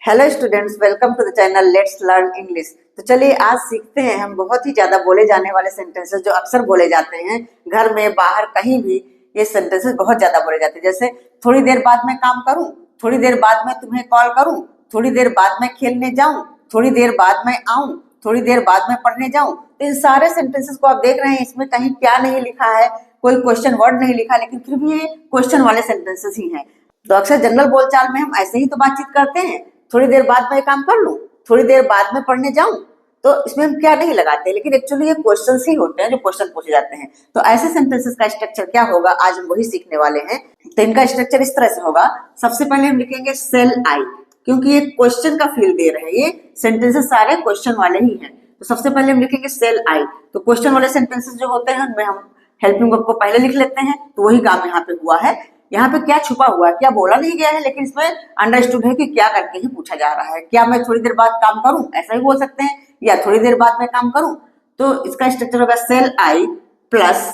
Hello students, welcome to the channel let's learn English. तो चलिए आज सीखते हैं हम बहुत ही ज्यादा बोले जाने वाले सेंटेंसेस जो अक्सर बोले जाते हैं घर में बाहर कहीं भी। ये सेंटेंसेस बहुत ज्यादा बोले जाते हैं, जैसे थोड़ी देर बाद में काम करूं, थोड़ी देर बाद में तुम्हें कॉल करूं, थोड़ी देर बाद में खेलने जाऊं, थोड़ी देर बाद में आऊं, थोड़ी देर बाद में पढ़ने जाऊं। तो इन सारे सेंटेंसेस को आप देख रहे हैं, इसमें कहीं क्या नहीं लिखा है, कोई क्वेश्चन वर्ड नहीं लिखा, लेकिन फिर भी ये क्वेश्चन वाले सेंटेंसेस ही हैं। तो अक्सर जनरल बोलचाल में हम ऐसे ही तो बातचीत करते हैं, थोड़ी देर बाद में काम कर लूं, थोड़ी देर बाद में पढ़ने जाऊं। तो इसमें हम क्या नहीं लगाते, लेकिन एक्चुअली ये क्वेश्चंस ही होते हैं जो क्वेश्चन पूछे जाते हैं। तो ऐसे सेंटेंसेस का स्ट्रक्चर क्या होगा, आज हम वही सीखने वाले हैं। तो इनका स्ट्रक्चर इस तरह से होगा। सबसे पहले हम लिखेंगे सेल आई, क्योंकि ये क्वेश्चन का फील दे रहे हैं, ये सेंटेंसेस सारे क्वेश्चन वाले ही हैं। तो सबसे पहले हम लिखेंगे सेल आई। तो क्वेश्चन वाले सेंटेंसेस जो होते हैं उनमें हम हेल्पिंग वर्ब को पहले लिख लेते हैं। तो वही काम यहाँ पे हुआ है। यहाँ पे क्या छुपा हुआ है, क्या बोला नहीं गया है, लेकिन इसमें अंडरस्टूड है कि क्या करके ही पूछा जा रहा है। क्या मैं थोड़ी देर बाद काम करूं, ऐसा भी बोल सकते हैं, या थोड़ी देर बाद मैं काम करूं। तो इसका स्ट्रक्चर होगा shall I plus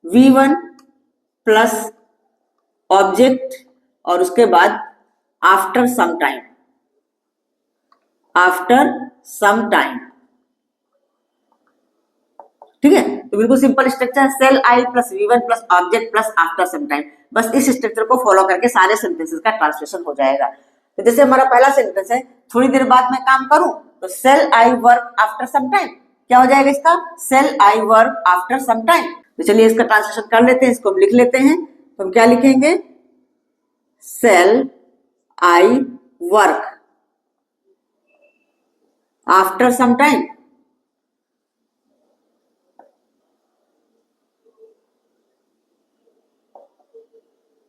V1 plus object और उसके बाद after some time, after some time. ठीक है, तो बिल्कुल सिंपल स्ट्रक्चर है, shall I plus V1 plus object plus after some time. बस इस स्ट्रक्चर को फॉलो करके सारे सेंटेंसेस का ट्रांसलेशन हो जाएगा। तो जैसे हमारा पहला सेंटेंस है, थोड़ी देर बाद मैं काम करूं, तो shall I work after some time. क्या हो जाएगा इसका, shall I work after some time. तो चलिए इसका ट्रांसलेशन कर लेते हैं, इसको हम लिख लेते हैं। तो हम क्या लिखेंगे, shall I work after some time.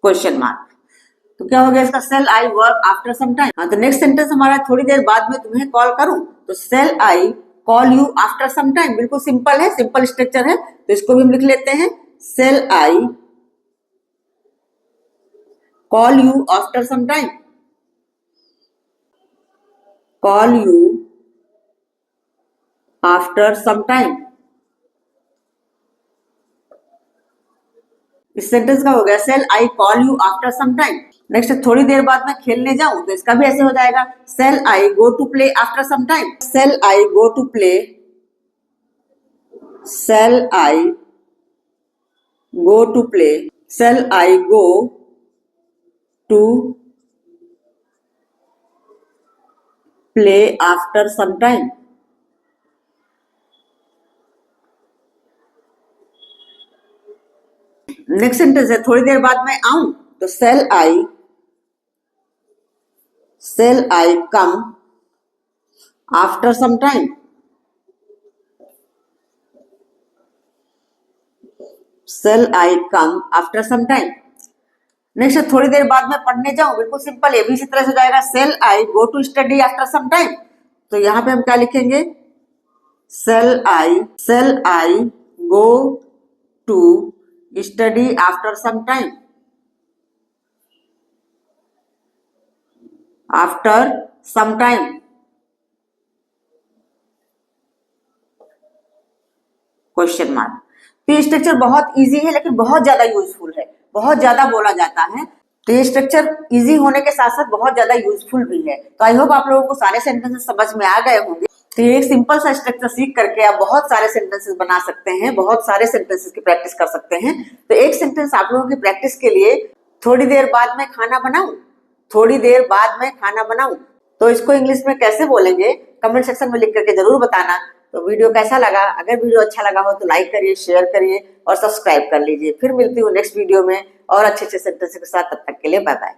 Question mark. तो क्या हो गया इसका, shall I work after some time. हाँ, तो नेक्स्ट सेंटेंस हमारा, थोड़ी देर बाद में तुम्हें कॉल करूं, तो shall I call you after some time. बिल्कुल सिंपल है, सिंपल स्ट्रक्चर है। तो इसको भी हम लिख लेते हैं, shall I call you after some time, call you after some time. इस सेंटेंस का हो गया, shall I call you after some time. Next, थोड़ी देर बाद मैं खेलने जाऊं, तो इसका भी ऐसे हो जाएगा, shall I go to play after some time. Shall I go to play, shall I go to play, shall I go to play after some time. Next sentence है, थोड़ी देर बाद मैं आऊं, तो shall I come after some time, shall I come after some time. Next, थोड़ी देर बाद मैं पढ़ने जाऊं, बिल्कुल सिंपल, ये भी इसी तरह से जाएगा, shall I go to study after some time. तो यहां पे हम क्या लिखेंगे, shall I go to study after some time, after some time. Question mark. तो ये स्ट्रक्चर बहुत इजी है, लेकिन बहुत ज्यादा यूजफुल है, बहुत ज्यादा बोला जाता है। तो ये स्ट्रक्चर इजी होने के साथ साथ बहुत ज्यादा यूजफुल भी है। तो आई होप आप लोगों को सारे सेंटेंसेस समझ में आ गए होंगे। तो ये एक सिंपल सा स्ट्रक्चर सीख करके आप बहुत सारे सेंटेंसेस बना सकते हैं, बहुत सारे सेंटेंसेस की प्रैक्टिस कर सकते हैं। तो एक सेंटेंस आप लोगों की प्रैक्टिस के लिए, थोड़ी देर बाद में खाना बनाऊं, थोड़ी देर बाद में खाना बनाऊं। तो इसको इंग्लिश में कैसे बोलेंगे, कमेंट सेक्शन में लिख करके जरूर बताना। तो वीडियो कैसा लगा, अगर वीडियो अच्छा लगा हो तो लाइक करिए, शेयर करिए और सब्सक्राइब कर लीजिए। फिर मिलती हूँ नेक्स्ट वीडियो में और अच्छे अच्छे सेंटेंस के साथ। तब तक के लिए बाय बाय।